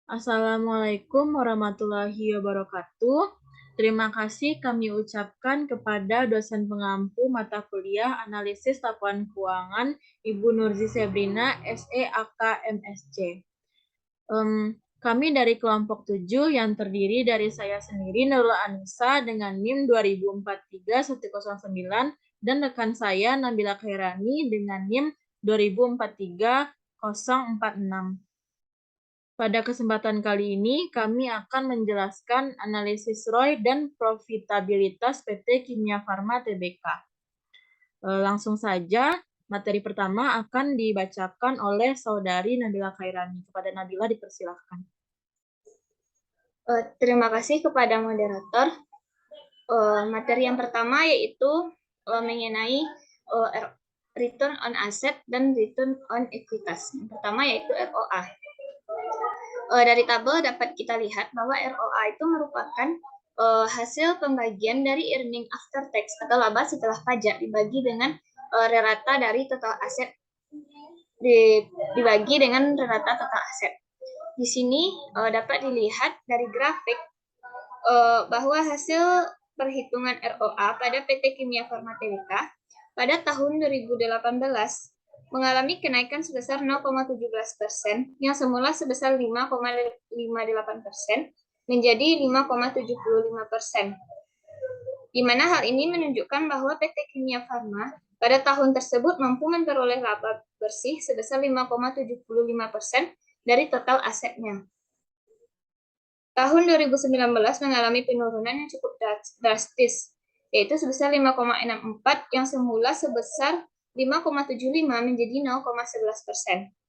Assalamualaikum warahmatullahi wabarakatuh. Terima kasih kami ucapkan kepada dosen pengampu mata kuliah Analisis Laporan Keuangan, Ibu Nurzi Sebrina, SE AK MSC. Kami dari kelompok 7 yang terdiri dari saya sendiri, Nurul Anissa, dengan NIM 2043-109, dan rekan saya, Nabila Khairani, dengan NIM 2043-046. Pada kesempatan kali ini, kami akan menjelaskan analisis ROI dan profitabilitas PT Kimia Farma Tbk. Langsung saja, materi pertama akan dibacakan oleh Saudari Nabila Khairani. Kepada Nabila dipersilahkan. Terima kasih kepada moderator. Materi yang pertama yaitu mengenai return on asset dan return on equitas. Yang pertama yaitu ROA. Dari tabel dapat kita lihat bahwa ROA itu merupakan hasil pembagian dari earning after tax atau laba setelah pajak dibagi dengan rata dari total aset dibagi dengan rata total aset. Di sini dapat dilihat dari grafik bahwa hasil perhitungan ROA pada PT Kimia Farma Tbk pada tahun 2018 mengalami kenaikan sebesar 0,17% yang semula sebesar 5,58% menjadi 5,75%. Di mana hal ini menunjukkan bahwa PT Kimia Farma pada tahun tersebut mampu memperoleh laba bersih sebesar 5,75% dari total asetnya. Tahun 2019 mengalami penurunan yang cukup drastis, yaitu sebesar 5,64 yang semula sebesar 5,75 menjadi 0,11%.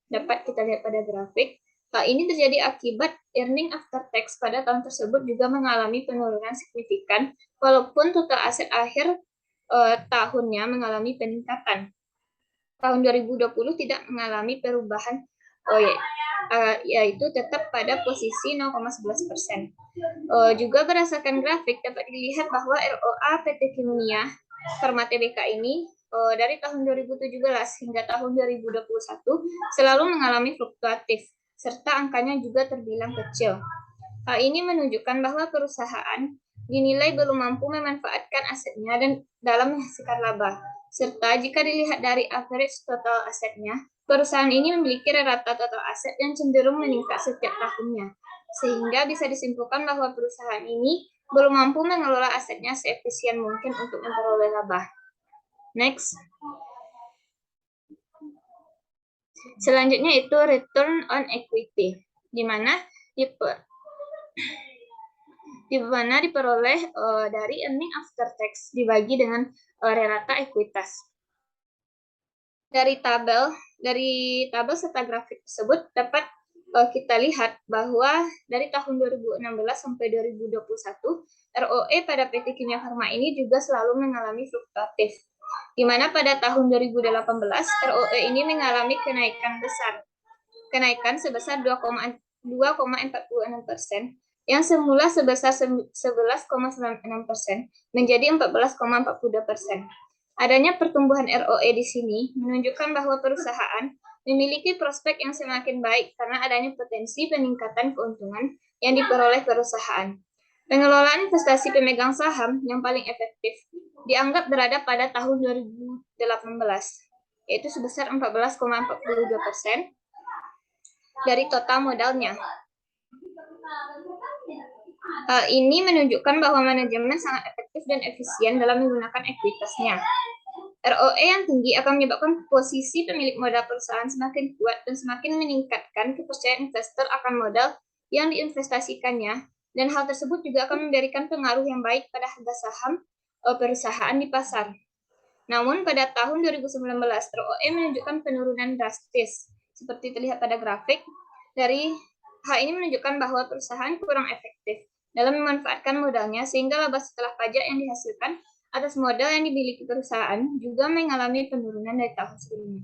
Dapat kita lihat pada grafik. Hal ini terjadi akibat earning after tax pada tahun tersebut juga mengalami penurunan signifikan, walaupun total aset akhir tahunnya mengalami peningkatan. Tahun 2020 tidak mengalami perubahan, yaitu tetap pada posisi 0,11%. Juga berdasarkan grafik dapat dilihat bahwa ROA PT Kimia Farma Tbk ini dari tahun 2017 hingga tahun 2021 selalu mengalami fluktuatif, serta angkanya juga terbilang kecil. Hal ini menunjukkan bahwa perusahaan dinilai belum mampu memanfaatkan asetnya dan dalam menghasilkan laba. Serta jika dilihat dari average total asetnya, perusahaan ini memiliki rata total aset yang cenderung meningkat setiap tahunnya. Sehingga bisa disimpulkan bahwa perusahaan ini belum mampu mengelola asetnya seefisien mungkin untuk memperoleh laba. Next. Selanjutnya itu return on equity, di mana diperoleh dari earning after tax dibagi dengan rata ekuitas. Dari tabel serta grafik tersebut dapat kita lihat bahwa dari tahun 2016 sampai 2021 ROE pada PT Kimia Farma ini juga selalu mengalami fluktuatif, di mana pada tahun 2018 ROE ini mengalami kenaikan sebesar 2,46% yang semula sebesar 11,96% menjadi 14,42%. Adanya pertumbuhan ROE di sini menunjukkan bahwa perusahaan memiliki prospek yang semakin baik karena adanya potensi peningkatan keuntungan yang diperoleh perusahaan. Pengelolaan investasi pemegang saham yang paling efektif dianggap berada pada tahun 2018, yaitu sebesar 14,42% dari total modalnya. Hal ini menunjukkan bahwa manajemen sangat efektif dan efisien dalam menggunakan ekuitasnya. ROE yang tinggi akan menyebabkan posisi pemilik modal perusahaan semakin kuat dan semakin meningkatkan kepercayaan investor akan modal yang diinvestasikannya, dan hal tersebut juga akan memberikan pengaruh yang baik pada harga saham perusahaan di pasar. Namun pada tahun 2019 ROE menunjukkan penurunan drastis, seperti terlihat pada grafik. Hal ini menunjukkan bahwa perusahaan kurang efektif dalam memanfaatkan modalnya, sehingga laba setelah pajak yang dihasilkan atas modal yang dimiliki perusahaan juga mengalami penurunan dari tahun sebelumnya.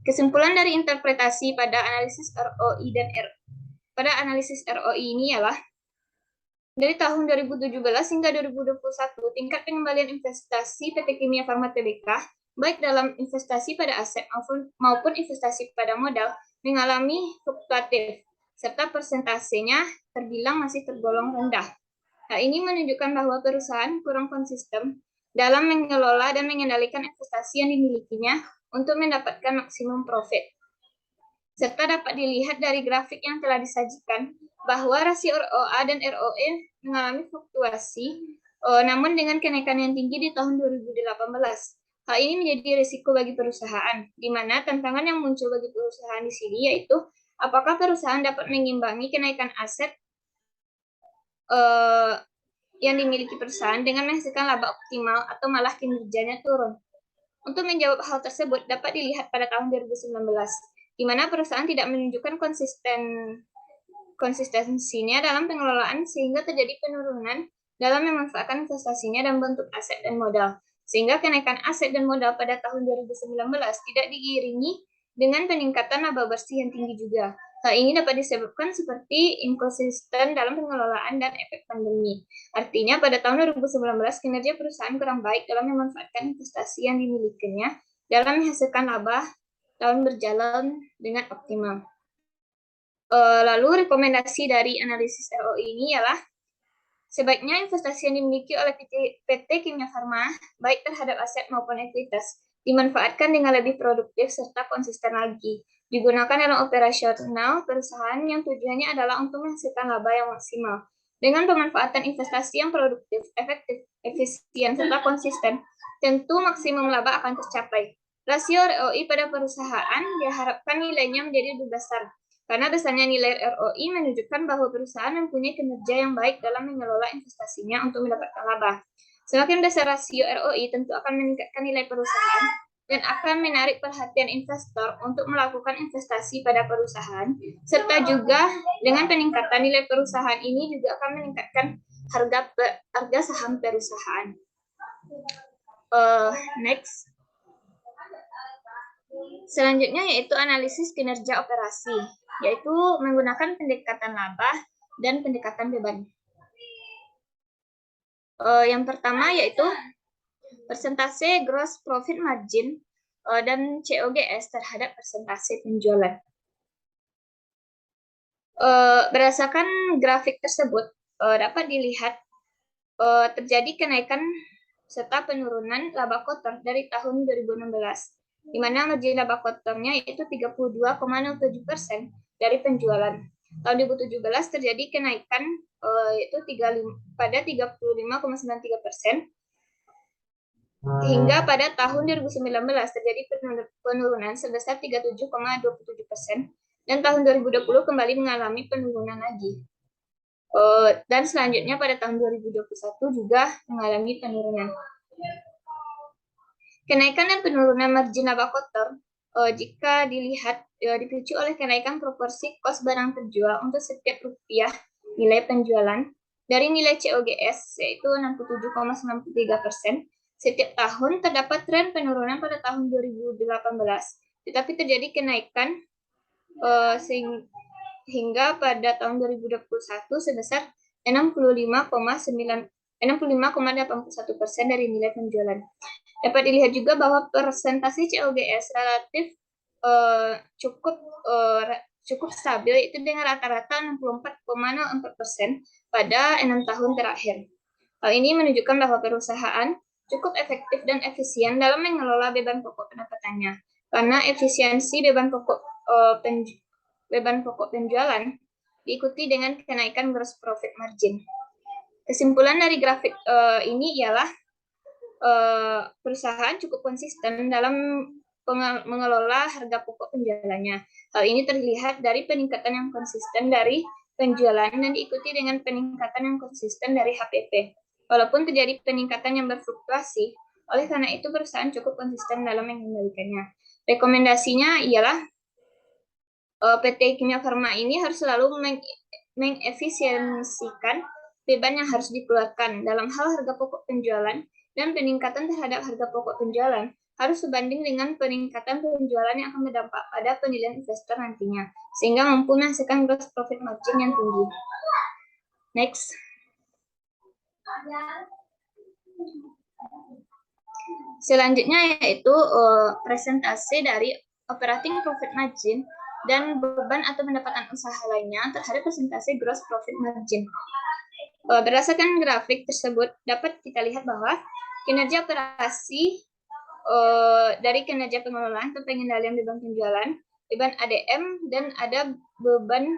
Kesimpulan dari interpretasi pada analisis ROI pada analisis ROI ini ialah dari tahun 2017 hingga 2021 tingkat pengembalian investasi PT Kimia Farma Tbk baik dalam investasi pada aset maupun investasi pada modal mengalami fluktuatif, serta persentasenya terbilang masih tergolong rendah. Hal ini menunjukkan bahwa perusahaan kurang konsisten dalam mengelola dan mengendalikan investasi yang dimilikinya untuk mendapatkan maksimum profit. Serta dapat dilihat dari grafik yang telah disajikan bahwa rasio ROA dan ROE mengalami fluktuasi, namun dengan kenaikan yang tinggi di tahun 2018. Hal ini menjadi risiko bagi perusahaan, di mana tantangan yang muncul bagi perusahaan di sini yaitu apakah perusahaan dapat mengimbangi kenaikan aset yang dimiliki perusahaan dengan menghasilkan laba optimal atau malah kinerjanya turun. Untuk menjawab hal tersebut dapat dilihat pada tahun 2019, di mana perusahaan tidak menunjukkan konsistensinya dalam pengelolaan sehingga terjadi penurunan dalam memanfaatkan investasinya dalam bentuk aset dan modal. Sehingga kenaikan aset dan modal pada tahun 2019 tidak diiringi dengan peningkatan laba bersih yang tinggi juga. Hal ini dapat disebabkan seperti inkonsisten dalam pengelolaan dan efek pandemi. Artinya pada tahun 2019 kinerja perusahaan kurang baik dalam memanfaatkan investasi yang dimilikinya dalam menghasilkan laba tahun berjalan dengan optimal. Lalu rekomendasi dari analisis ROI ini ialah sebaiknya investasi yang dimiliki oleh PT Kimia Farma, baik terhadap aset maupun ekuitas, dimanfaatkan dengan lebih produktif serta konsisten lagi. Digunakan dalam operasional perusahaan yang tujuannya adalah untuk menghasilkan laba yang maksimal. Dengan pemanfaatan investasi yang produktif, efektif, efisien, serta konsisten, tentu maksimum laba akan tercapai. Rasio ROI pada perusahaan diharapkan nilainya menjadi lebih besar, karena besarnya nilai ROI menunjukkan bahwa perusahaan mempunyai kinerja yang baik dalam mengelola investasinya untuk mendapatkan laba. Semakin besar rasio ROI tentu akan meningkatkan nilai perusahaan dan akan menarik perhatian investor untuk melakukan investasi pada perusahaan, serta juga dengan peningkatan nilai perusahaan ini juga akan meningkatkan harga saham perusahaan. Next. Selanjutnya yaitu analisis kinerja operasi, yaitu menggunakan pendekatan laba dan pendekatan beban. Yang pertama yaitu persentase gross profit margin dan COGS terhadap persentase penjualan. Berdasarkan grafik tersebut dapat dilihat terjadi kenaikan serta penurunan laba kotor dari tahun 2016, di mana margin laba kotornya yaitu 32,07% dari penjualan. Tahun 2017 terjadi kenaikan yaitu pada 35,93%, hingga pada tahun 2019 terjadi penurunan sebesar 37,27%, dan tahun 2020 kembali mengalami penurunan lagi. Dan selanjutnya pada tahun 2021 juga mengalami penurunan. Kenaikan dan penurunan margin laba kotor jika dilihat dipicu oleh kenaikan proporsi kos barang terjual untuk setiap rupiah nilai penjualan dari nilai COGS yaitu 67,93%. Setiap tahun terdapat tren penurunan pada tahun 2018, tetapi terjadi kenaikan hingga pada tahun 2021 sebesar 65,81% dari nilai penjualan. Dapat dilihat juga bahwa persentase COGS relatif cukup stabil, yaitu dengan rata-rata 64,04% pada 6 tahun terakhir. Hal ini menunjukkan bahwa perusahaan cukup efektif dan efisien dalam mengelola beban pokok pendapatannya, karena efisiensi beban pokok penjualan diikuti dengan kenaikan gross profit margin. Kesimpulan dari grafik ini ialah perusahaan cukup konsisten dalam mengelola harga pokok penjualannya. Hal ini terlihat dari peningkatan yang konsisten dari penjualan dan diikuti dengan peningkatan yang konsisten dari HPP. Walaupun terjadi peningkatan yang berfluktuasi, oleh karena itu perusahaan cukup konsisten dalam mengendalikannya. Rekomendasinya ialah PT Kimia Farma ini harus selalu mengefisiensikan beban yang harus dikeluarkan dalam hal harga pokok penjualan, dan peningkatan terhadap harga pokok penjualan harus sebanding dengan peningkatan penjualan yang akan berdampak pada penilaian investor nantinya, sehingga mampu menghasilkan gross profit margin yang tinggi. Next. Selanjutnya yaitu presentasi dari operating profit margin dan beban atau pendapatan usaha lainnya terhadap persentase gross profit margin. Berdasarkan grafik tersebut dapat kita lihat bahwa kinerja operasi dari kinerja pengelolaan atau pengendalian beban penjualan, beban ADM, dan ada beban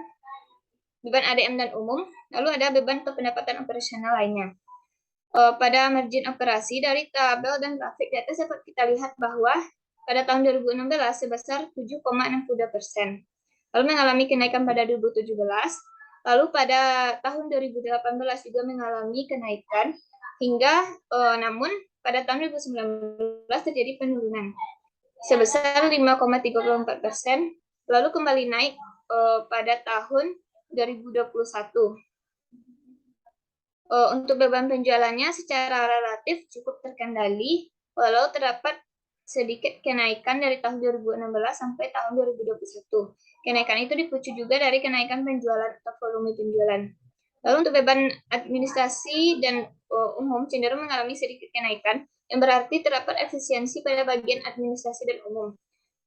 ADM dan umum, lalu ada beban atau pendapatan operasional lainnya. Pada margin operasi dari tabel dan grafik di atas dapat kita lihat bahwa pada tahun 2016 sebesar 7,62%, lalu mengalami kenaikan pada 2017, lalu pada tahun 2018 juga mengalami kenaikan hingga namun pada tahun 2019 terjadi penurunan sebesar 5,34%, lalu kembali naik pada tahun 2021. Untuk beban penjualannya secara relatif cukup terkendali, walau terdapat sedikit kenaikan dari tahun 2016 sampai tahun 2021. Kenaikan itu dipicu juga dari kenaikan penjualan atau volume penjualan. Lalu untuk beban administrasi dan umum cenderung mengalami sedikit kenaikan, yang berarti terdapat efisiensi pada bagian administrasi dan umum.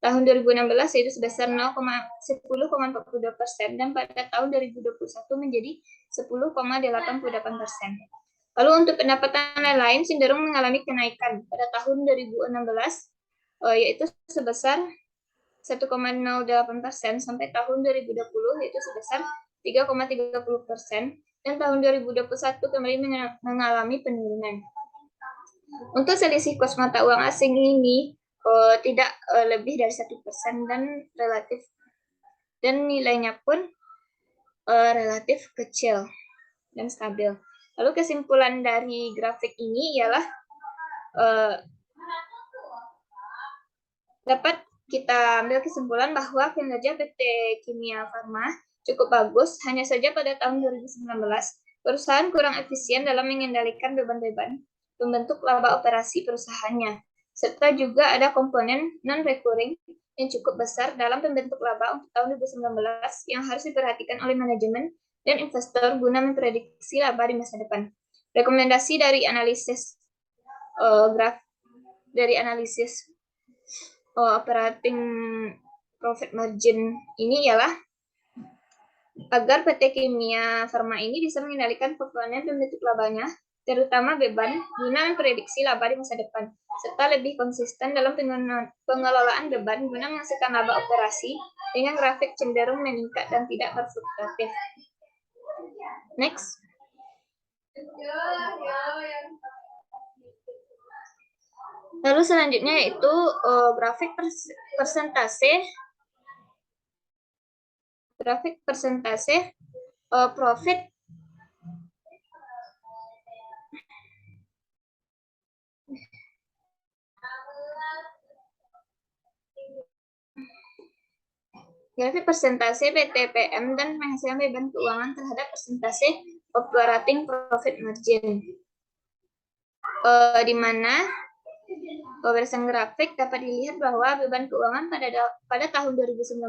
Tahun 2016 yaitu sebesar 10,42% dan pada tahun 2021 menjadi 10,88%. Lalu untuk pendapatan lain cenderung mengalami kenaikan pada tahun 2016 yaitu sebesar 1,08% sampai tahun 2020 yaitu sebesar 3,30% dan tahun 2021 kembali mengalami penurunan. Untuk selisih kurs mata uang asing ini tidak lebih dari 1% dan relatif dan nilainya pun relatif kecil dan stabil. Lalu kesimpulan dari grafik ini ialah dapat kita ambil kesimpulan bahwa kinerja PT Kimia Farma cukup bagus, hanya saja pada tahun 2019 perusahaan kurang efisien dalam mengendalikan beban-beban pembentuk laba operasi perusahaannya, serta juga ada komponen non-recurring yang cukup besar dalam pembentuk laba untuk tahun 2019 yang harus diperhatikan oleh manajemen dan investor guna memprediksi laba di masa depan. Rekomendasi dari analisis operating profit margin ini ialah agar PT Kimia Farma ini bisa mengendalikan komponen pembentuk labanya, terutama beban, guna memprediksi laba di masa depan, serta lebih konsisten dalam pengelolaan beban guna menghasilkan laba operasi dengan grafik cenderung meningkat dan tidak berfluktuatif. Next. Lalu selanjutnya yaitu grafik persentase profit grafik persentase PTPM dan penghasilan beban keuangan terhadap persentase operating profit margin, di mana berdasarkan grafik dapat dilihat bahwa beban keuangan pada tahun 2019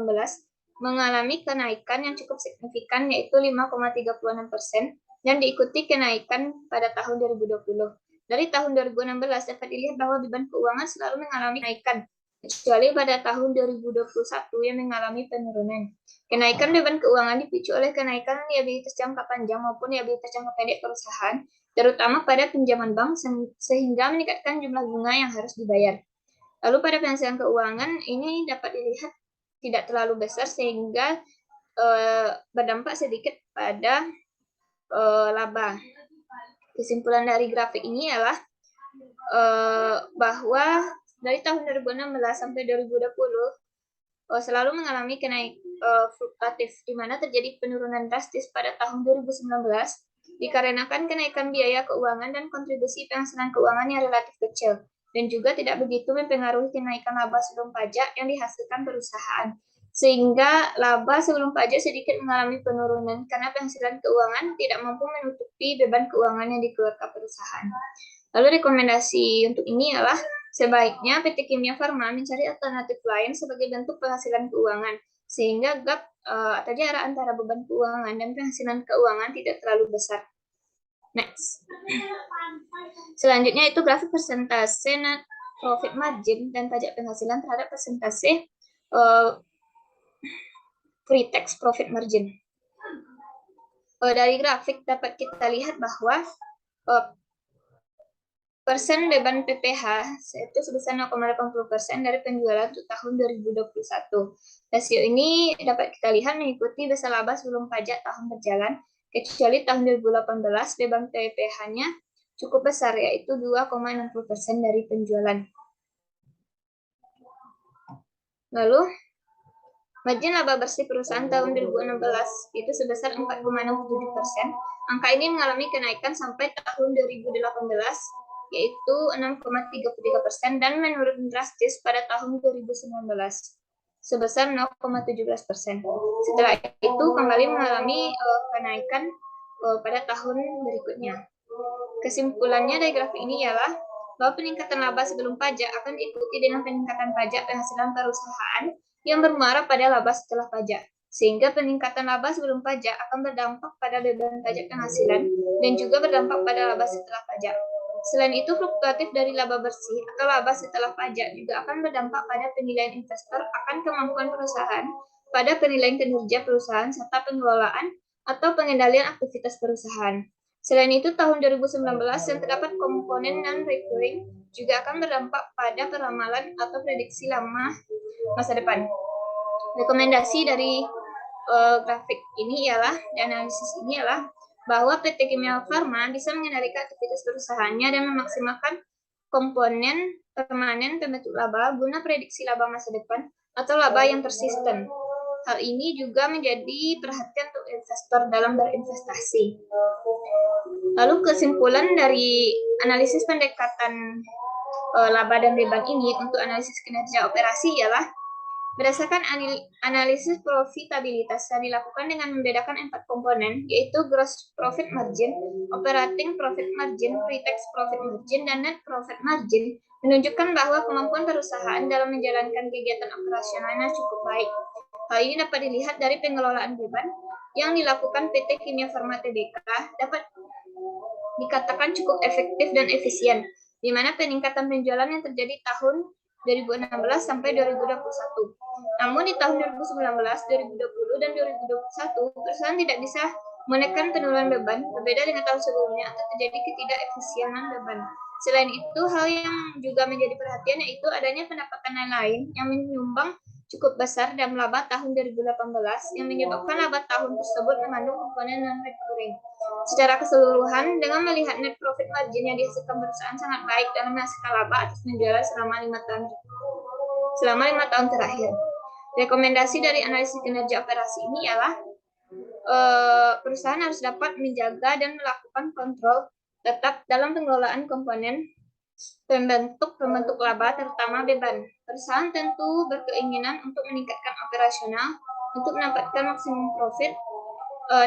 mengalami kenaikan yang cukup signifikan yaitu 5,36% dan diikuti kenaikan pada tahun 2020. Dari tahun 2016 dapat dilihat bahwa beban keuangan selalu mengalami kenaikan, kecuali pada tahun 2021 yang mengalami penurunan. Kenaikan beban keuangan dipicu oleh kenaikan liabilitas jangka panjang maupun liabilitas jangka pendek perusahaan, terutama pada pinjaman bank sehingga meningkatkan jumlah bunga yang harus dibayar. Lalu pada penghasilan keuangan ini dapat dilihat tidak terlalu besar sehingga berdampak sedikit pada laba. Kesimpulan dari grafik ini adalah bahwa dari tahun 2016 sampai 2020 selalu mengalami kenaikan fluktuatif, di mana terjadi penurunan drastis pada tahun 2019 dikarenakan kenaikan biaya keuangan dan kontribusi penghasilan keuangan yang relatif kecil, dan juga tidak begitu mempengaruhi kenaikan laba sebelum pajak yang dihasilkan perusahaan, sehingga laba sebelum pajak sedikit mengalami penurunan karena penghasilan keuangan tidak mampu menutupi beban keuangan yang dikeluarkan perusahaan. Lalu rekomendasi untuk ini adalah sebaiknya PT Kimia Farma mencari alternatif lain sebagai bentuk penghasilan keuangan, sehingga gap atau jarak antara beban keuangan dan penghasilan keuangan tidak terlalu besar. Next. Selanjutnya itu grafik persentase net profit margin dan pajak penghasilan terhadap persentase pre-tax profit margin. Dari grafik dapat kita lihat bahwa persen beban PPh itu sebesar 0,80% dari penjualan untuk tahun 2021. Rasio ini dapat kita lihat mengikuti besar laba sebelum pajak tahun berjalan, kecuali tahun 2018 beban PPh-nya cukup besar, yaitu 2,60% dari penjualan. Lalu, margin laba bersih perusahaan tahun 2016 itu sebesar 4,67%. Angka ini mengalami kenaikan sampai tahun 2018, yaitu 6,33% dan menurun drastis pada tahun 2019 sebesar 0,17%. Setelah itu kembali mengalami kenaikan pada tahun berikutnya. Kesimpulannya dari grafik ini ialah bahwa peningkatan laba sebelum pajak akan diikuti dengan peningkatan pajak penghasilan perusahaan yang bermuara pada laba setelah pajak, sehingga peningkatan laba sebelum pajak akan berdampak pada beban pajak penghasilan dan juga berdampak pada laba setelah pajak. Selain itu, fluktuatif dari laba bersih atau laba setelah pajak juga akan berdampak pada penilaian investor akan kemampuan perusahaan, pada penilaian kinerja perusahaan, serta pengelolaan atau pengendalian aktivitas perusahaan. Selain itu, tahun 2019 yang terdapat komponen non-recurring juga akan berdampak pada peramalan atau prediksi lama masa depan. Rekomendasi dari grafik ini ialah, dan analisis ini ialah, bahwa PT Kimia Farma bisa mengendalikan aktivitas perusahaannya dan memaksimalkan komponen permanen pembentuk laba guna prediksi laba masa depan atau laba yang persisten. Hal ini juga menjadi perhatian untuk investor dalam berinvestasi. Lalu kesimpulan dari analisis pendekatan laba dan beban ini untuk analisis kinerja operasi ialah berdasarkan analisis profitabilitas yang dilakukan dengan membedakan 4 komponen, yaitu gross profit margin, operating profit margin, pre-tax profit margin, dan net profit margin, menunjukkan bahwa kemampuan perusahaan dalam menjalankan kegiatan operasionalnya cukup baik. Hal ini dapat dilihat dari pengelolaan beban yang dilakukan PT Kimia Farma Tbk dapat dikatakan cukup efektif dan efisien, di mana peningkatan penjualan yang terjadi tahun 2016 sampai 2021. Namun di tahun 2019, 2020, dan 2021, perusahaan tidak bisa menekan penurunan beban, berbeda dengan tahun sebelumnya atau terjadi ketidakefisienan beban. Selain itu, hal yang juga menjadi perhatian yaitu adanya pendapatan lain yang menyumbang cukup besar dalam laba tahun 2018 yang menyebabkan laba tahun tersebut mengandung komponen non-recurring. Secara keseluruhan, dengan melihat net profit margin yang dihasilkan perusahaan sangat baik dalam menghasilkan laba atas penjualan selama 5 tahun terakhir. Rekomendasi dari analisis kinerja operasi ini ialah perusahaan harus dapat menjaga dan melakukan kontrol tetap dalam pengelolaan komponen pembentuk laba, terutama beban. Perusahaan tentu berkeinginan untuk meningkatkan operasional untuk mendapatkan maksimum profit.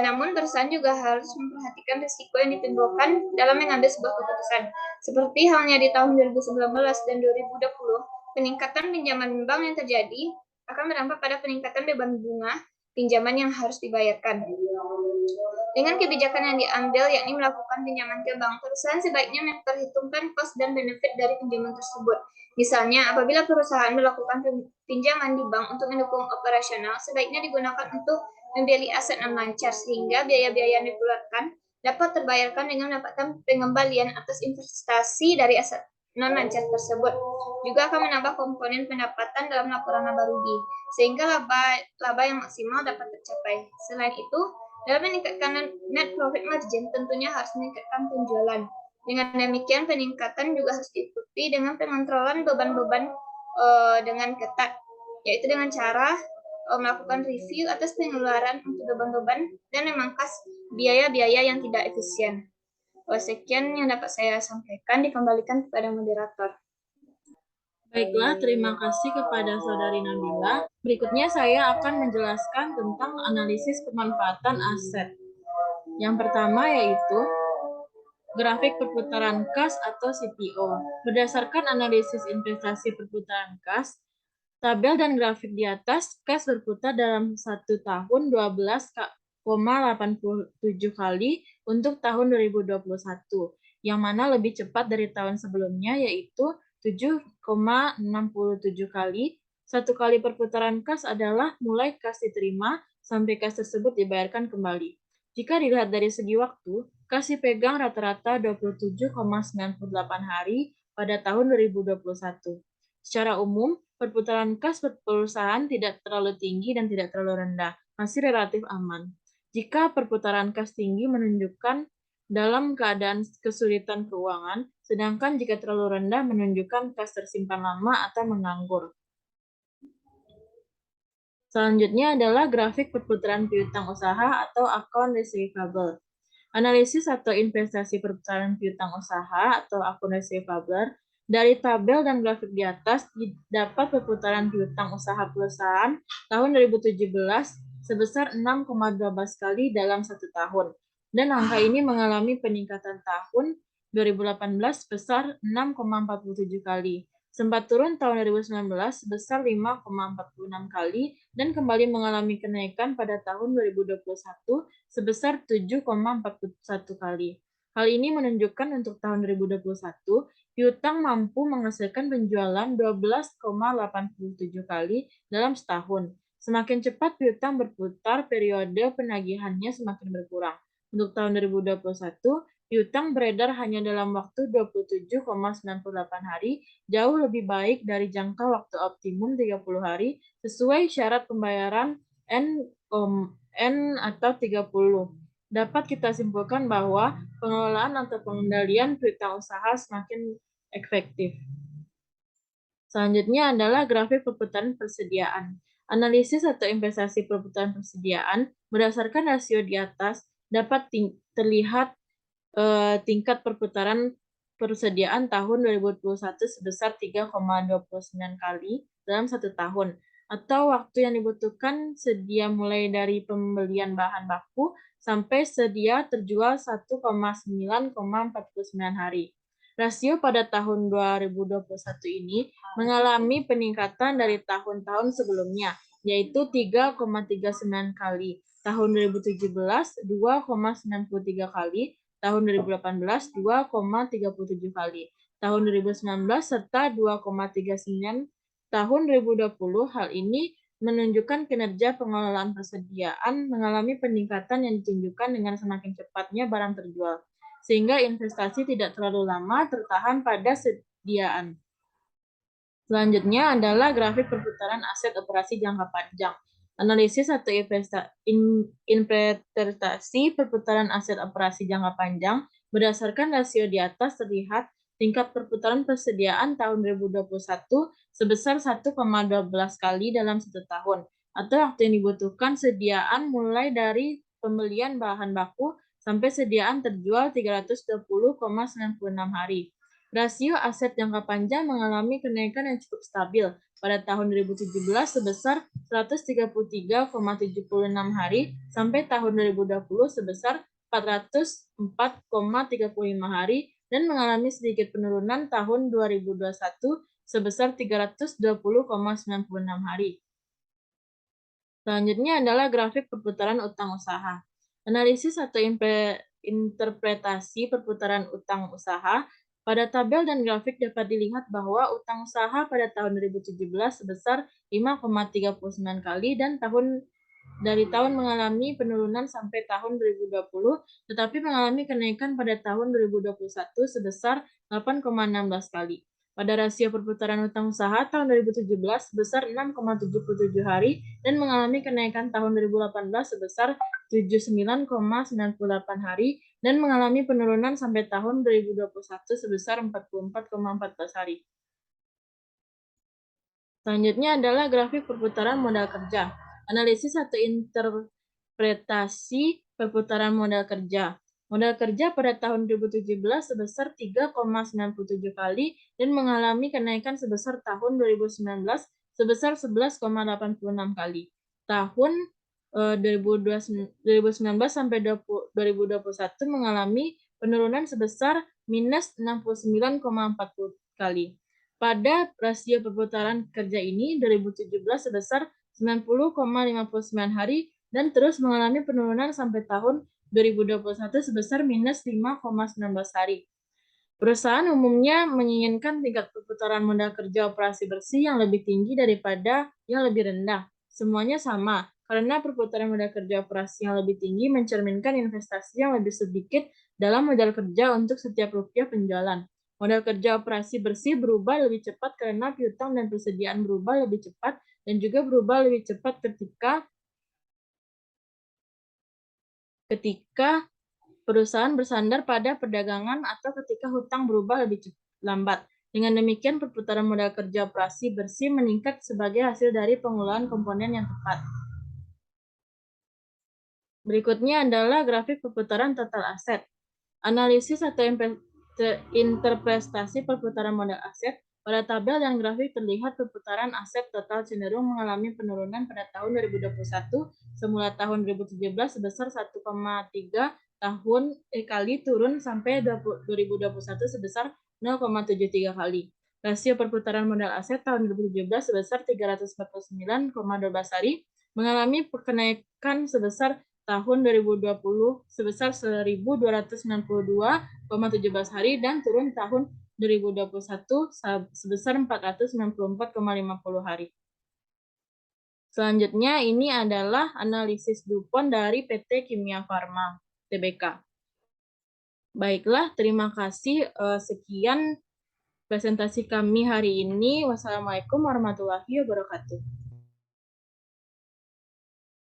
Namun perusahaan juga harus memperhatikan risiko yang ditimbulkan dalam mengambil sebuah keputusan. Seperti halnya di tahun 2019 dan 2020, peningkatan pinjaman bank yang terjadi akan berdampak pada peningkatan beban bunga pinjaman yang harus dibayarkan. Dengan kebijakan yang diambil, yakni melakukan pinjaman ke bank, perusahaan sebaiknya memperhitungkan cost dan benefit dari pinjaman tersebut. Misalnya, apabila perusahaan melakukan pinjaman di bank untuk mendukung operasional, sebaiknya digunakan untuk membeli aset non-lancar, sehingga biaya-biaya yang dikeluarkan dapat terbayarkan dengan mendapatkan pengembalian atas investasi dari aset non-lancar tersebut. Juga akan menambah komponen pendapatan dalam laporan laba rugi, sehingga laba yang maksimal dapat tercapai. Selain itu, dalam meningkatkan net profit margin, tentunya harus meningkatkan penjualan. Dengan demikian, peningkatan juga harus diikuti dengan pengontrolan beban-beban dengan ketat, yaitu dengan cara melakukan review atas pengeluaran untuk beban-beban dan memangkas biaya-biaya yang tidak efisien. Sekian yang dapat saya sampaikan, dikembalikan kepada moderator. Baiklah, terima kasih kepada Saudari Nabila. Berikutnya saya akan menjelaskan tentang analisis pemanfaatan aset. Yang pertama yaitu grafik perputaran kas atau CPO. Berdasarkan analisis investasi perputaran kas, tabel dan grafik di atas, kas berputar dalam 1 tahun 12,87 kali untuk tahun 2021, yang mana lebih cepat dari tahun sebelumnya, yaitu 7,67 kali. 1 kali perputaran kas adalah mulai kas diterima sampai kas tersebut dibayarkan kembali. Jika dilihat dari segi waktu, kas dipegang rata-rata 27,98 hari pada tahun 2021. Secara umum, perputaran kas perusahaan tidak terlalu tinggi dan tidak terlalu rendah, masih relatif aman. Jika perputaran kas tinggi menunjukkan dalam keadaan kesulitan keuangan, sedangkan jika terlalu rendah menunjukkan kas tersimpan lama atau menganggur. Selanjutnya adalah grafik perputaran piutang usaha atau account receivable. Analisis atau investasi perputaran piutang usaha atau account receivable dari tabel dan grafik di atas dapat perputaran piutang usaha perusahaan tahun 2017 sebesar 6,12 kali dalam satu tahun. Dan angka ini mengalami peningkatan tahun 2018 sebesar 6,47 kali. Sempat turun tahun 2019 sebesar 5,46 kali dan kembali mengalami kenaikan pada tahun 2021 sebesar 7,41 kali. Hal ini menunjukkan untuk tahun 2021, piutang mampu menghasilkan penjualan 12,87 kali dalam setahun. Semakin cepat piutang berputar, periode penagihannya semakin berkurang. Untuk tahun 2021, piutang beredar hanya dalam waktu 27,98 hari, jauh lebih baik dari jangka waktu optimum 30 hari sesuai syarat pembayaran N atau 30. Dapat kita simpulkan bahwa pengelolaan atau pengendalian piutang usaha semakin efektif. Selanjutnya adalah grafik perputaran persediaan. Analisis atau investasi perputaran persediaan berdasarkan rasio di atas dapat terlihat tingkat perputaran persediaan tahun 2021 sebesar 3,29 kali dalam satu tahun, atau waktu yang dibutuhkan sedia mulai dari pembelian bahan baku sampai sedia terjual 1,9,49 hari. Rasio pada tahun 2021 ini mengalami peningkatan dari tahun-tahun sebelumnya, yaitu 3,39 kali. Tahun 2017, 2,93 kali, tahun 2018 2,37 kali, tahun 2019 serta 2,39 tahun 2020. Hal ini menunjukkan kinerja pengelolaan persediaan mengalami peningkatan yang ditunjukkan dengan semakin cepatnya barang terjual, sehingga investasi tidak terlalu lama tertahan pada sediaan. Selanjutnya adalah grafik perputaran aset operasi jangka panjang. Analisis atau interpretasi perputaran aset operasi jangka panjang berdasarkan rasio di atas terlihat tingkat perputaran persediaan tahun 2021 sebesar 1,12 kali dalam satu tahun, atau waktu yang dibutuhkan sediaan mulai dari pembelian bahan baku sampai sediaan terjual 320,96 hari. Rasio aset jangka panjang mengalami kenaikan yang cukup stabil pada tahun 2017 sebesar 133,76 hari sampai tahun 2020 sebesar 404,35 hari dan mengalami sedikit penurunan tahun 2021 sebesar 320,96 hari. Selanjutnya adalah grafik perputaran utang usaha. Analisis atau interpretasi perputaran utang usaha. Pada tabel dan grafik dapat dilihat bahwa utang usaha pada tahun 2017 sebesar 5,39 kali dan dari tahun mengalami penurunan sampai tahun 2020, tetapi mengalami kenaikan pada tahun 2021 sebesar 8,16 kali. Pada rasio perputaran utang usaha tahun 2017 sebesar 6,77 hari dan mengalami kenaikan tahun 2018 sebesar 79,98 hari dan mengalami penurunan sampai tahun 2021 sebesar 44,14 hari. Selanjutnya adalah grafik perputaran modal kerja. Analisis atau interpretasi perputaran modal kerja. Modal kerja pada tahun 2017 sebesar 3,97 kali dan mengalami kenaikan sebesar tahun 2019 sebesar 11,86 kali. Tahun 2019 sampai 2021 mengalami penurunan sebesar minus 69,40 kali. Pada rasio perputaran kerja ini 2017 sebesar 90,59 hari dan terus mengalami penurunan sampai tahun 2021 sebesar minus 5,19 hari. Perusahaan umumnya menginginkan tingkat perputaran modal kerja operasi bersih yang lebih tinggi daripada yang lebih rendah. Semuanya sama, karena perputaran modal kerja operasi yang lebih tinggi mencerminkan investasi yang lebih sedikit dalam modal kerja untuk setiap rupiah penjualan. Modal kerja operasi bersih berubah lebih cepat karena piutang dan persediaan berubah lebih cepat dan juga berubah lebih cepat ketika perusahaan bersandar pada perdagangan atau ketika hutang berubah lebih lambat. Dengan demikian, perputaran modal kerja operasi bersih meningkat sebagai hasil dari pengolahan komponen yang tepat. Berikutnya adalah grafik perputaran total aset. Analisis atau interpretasi perputaran modal aset. Pada tabel dan grafik terlihat perputaran aset total cenderung mengalami penurunan pada tahun 2021 semula tahun 2017 sebesar 1,3 kali turun sampai 2021 sebesar 0,73 kali. Rasio perputaran modal aset tahun 2017 sebesar 349,12 hari mengalami kenaikan sebesar tahun 2020 sebesar 1.292,17 hari dan turun tahun 2021 sebesar 494,50 hari. Selanjutnya ini adalah analisis DuPont dari PT Kimia Farma Tbk. Baiklah, terima kasih. Sekian presentasi kami hari ini. Wassalamualaikum warahmatullahi wabarakatuh.